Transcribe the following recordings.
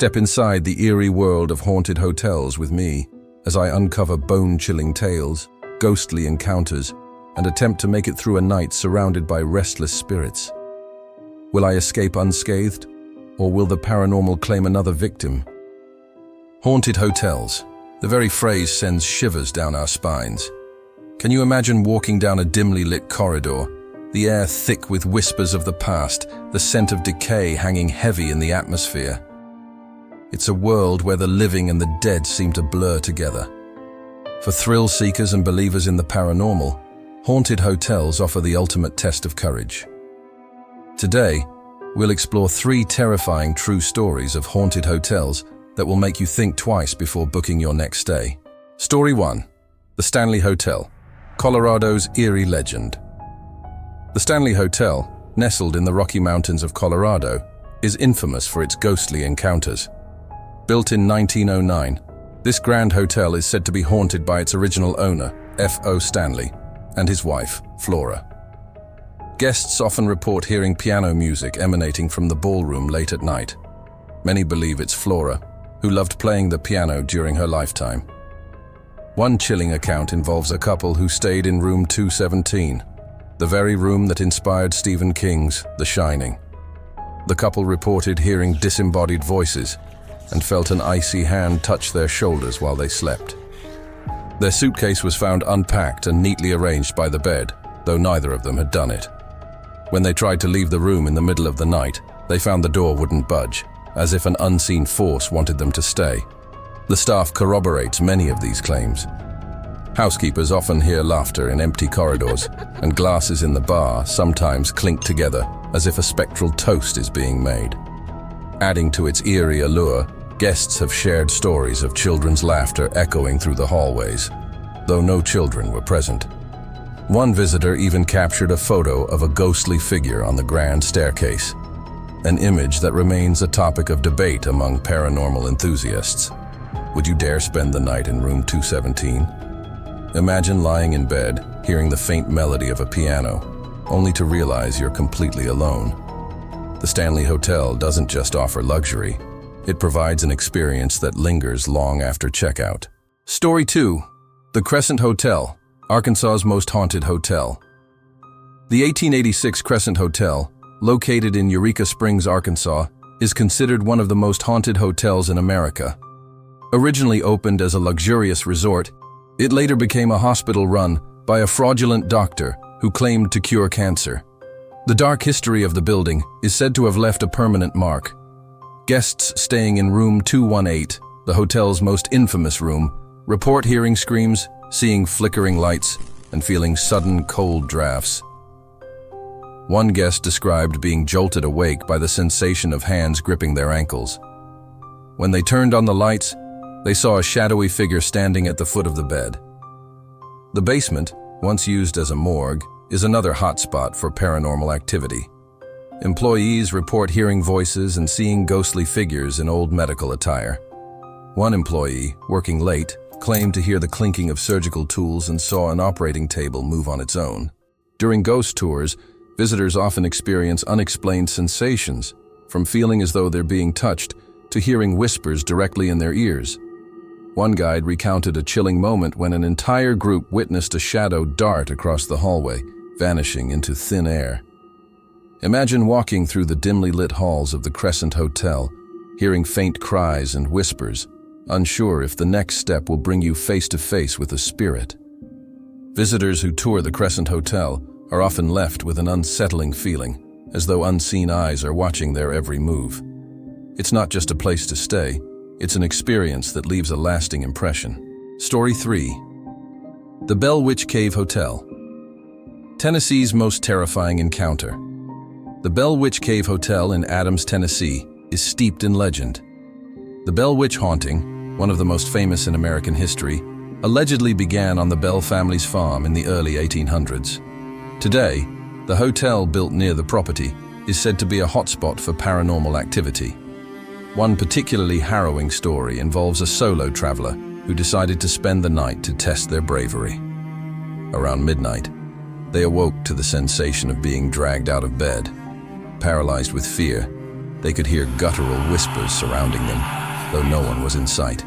Step inside the eerie world of haunted hotels with me as I uncover bone-chilling tales, ghostly encounters, and attempt to make it through a night surrounded by restless spirits. Will I escape unscathed, or will the paranormal claim another victim? Haunted hotels. The very phrase sends shivers down our spines. Can you imagine walking down a dimly lit corridor, the air thick with whispers of the past, the scent of decay hanging heavy in the atmosphere? It's a world where the living and the dead seem to blur together. For thrill seekers and believers in the paranormal, haunted hotels offer the ultimate test of courage. Today, we'll explore 3 terrifying true stories of haunted hotels that will make you think twice before booking your next stay. Story 1. The Stanley Hotel, Colorado's eerie legend. The Stanley Hotel, nestled in the Rocky Mountains of Colorado, is infamous for its ghostly encounters. Built in 1909, this grand hotel is said to be haunted by its original owner, F.O. Stanley, and his wife, Flora. Guests often report hearing piano music emanating from the ballroom late at night. Many believe it's Flora, who loved playing the piano during her lifetime. One chilling account involves a couple who stayed in room 217, the very room that inspired Stephen King's The Shining. The couple reported hearing disembodied voices and felt an icy hand touch their shoulders while they slept. Their suitcase was found unpacked and neatly arranged by the bed, though neither of them had done it. When they tried to leave the room in the middle of the night, they found the door wouldn't budge, as if an unseen force wanted them to stay. The staff corroborates many of these claims. Housekeepers often hear laughter in empty corridors, and glasses in the bar sometimes clink together as if a spectral toast is being made. Adding to its eerie allure, guests have shared stories of children's laughter echoing through the hallways, though no children were present. One visitor even captured a photo of a ghostly figure on the grand staircase, an image that remains a topic of debate among paranormal enthusiasts. Would you dare spend the night in room 217? Imagine lying in bed, hearing the faint melody of a piano, only to realize you're completely alone. The Stanley Hotel doesn't just offer luxury, it provides an experience that lingers long after checkout. Story 2. The Crescent Hotel, Arkansas's most haunted hotel. The 1886 Crescent Hotel, located in Eureka Springs, Arkansas, is considered one of the most haunted hotels in America. Originally opened as a luxurious resort, it later became a hospital run by a fraudulent doctor who claimed to cure cancer. The dark history of the building is said to have left a permanent mark. Guests staying in room 218, the hotel's most infamous room, report hearing screams, seeing flickering lights, and feeling sudden cold drafts. One guest described being jolted awake by the sensation of hands gripping their ankles. When they turned on the lights, they saw a shadowy figure standing at the foot of the bed. The basement, once used as a morgue, is another hotspot for paranormal activity. Employees report hearing voices and seeing ghostly figures in old medical attire. One employee, working late, claimed to hear the clinking of surgical tools and saw an operating table move on its own. During ghost tours, visitors often experience unexplained sensations, from feeling as though they're being touched to hearing whispers directly in their ears. One guide recounted a chilling moment when an entire group witnessed a shadow dart across the hallway, vanishing into thin air. Imagine walking through the dimly lit halls of the Crescent Hotel, hearing faint cries and whispers, unsure if the next step will bring you face to face with a spirit. Visitors who tour the Crescent Hotel are often left with an unsettling feeling, as though unseen eyes are watching their every move. It's not just a place to stay, it's an experience that leaves a lasting impression. Story 3. The Bell Witch Cave Hotel, Tennessee's most terrifying encounter. The Bell Witch Cave Hotel in Adams, Tennessee, is steeped in legend. The Bell Witch haunting, one of the most famous in American history, allegedly began on the Bell family's farm in the early 1800s. Today, the hotel built near the property is said to be a hotspot for paranormal activity. One particularly harrowing story involves a solo traveler who decided to spend the night to test their bravery. Around midnight, they awoke to the sensation of being dragged out of bed. Paralyzed with fear, They could hear guttural whispers surrounding them, though no one was in sight.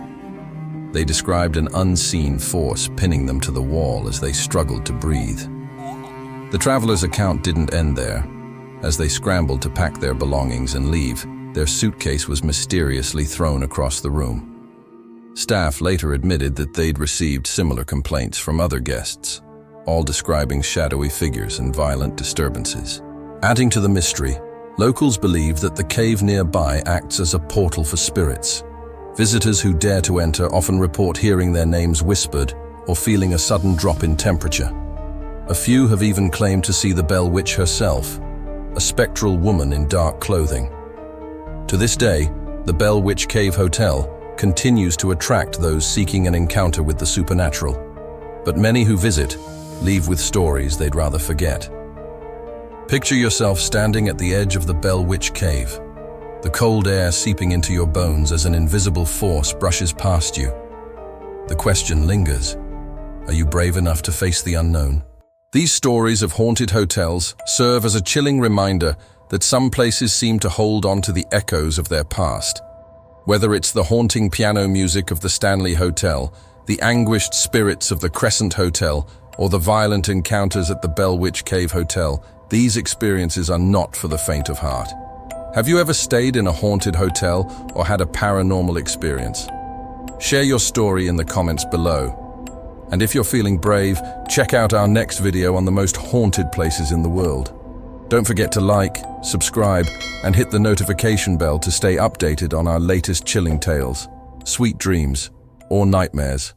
They described an unseen force pinning them to the wall as they struggled to breathe. The travelers' account didn't end there. As they scrambled to pack their belongings and leave, their suitcase was mysteriously thrown across the room. Staff later admitted that they'd received similar complaints from other guests, all describing shadowy figures and violent disturbances. Adding to the mystery, locals believe that the cave nearby acts as a portal for spirits. Visitors who dare to enter often report hearing their names whispered or feeling a sudden drop in temperature. A few have even claimed to see the Bell Witch herself, a spectral woman in dark clothing. To this day, the Bell Witch Cave Hotel continues to attract those seeking an encounter with the supernatural. But many who visit leave with stories they'd rather forget. Picture yourself standing at the edge of the Bell Witch Cave, the cold air seeping into your bones as an invisible force brushes past you. The question lingers: are you brave enough to face the unknown? These stories of haunted hotels serve as a chilling reminder that some places seem to hold on to the echoes of their past. Whether it's the haunting piano music of the Stanley Hotel, the anguished spirits of the Crescent Hotel, or the violent encounters at the Bell Witch Cave Hotel, these experiences are not for the faint of heart. Have you ever stayed in a haunted hotel or had a paranormal experience? Share your story in the comments below. And if you're feeling brave, check out our next video on the most haunted places in the world. Don't forget to like, subscribe, and hit the notification bell to stay updated on our latest chilling tales, sweet dreams, or nightmares.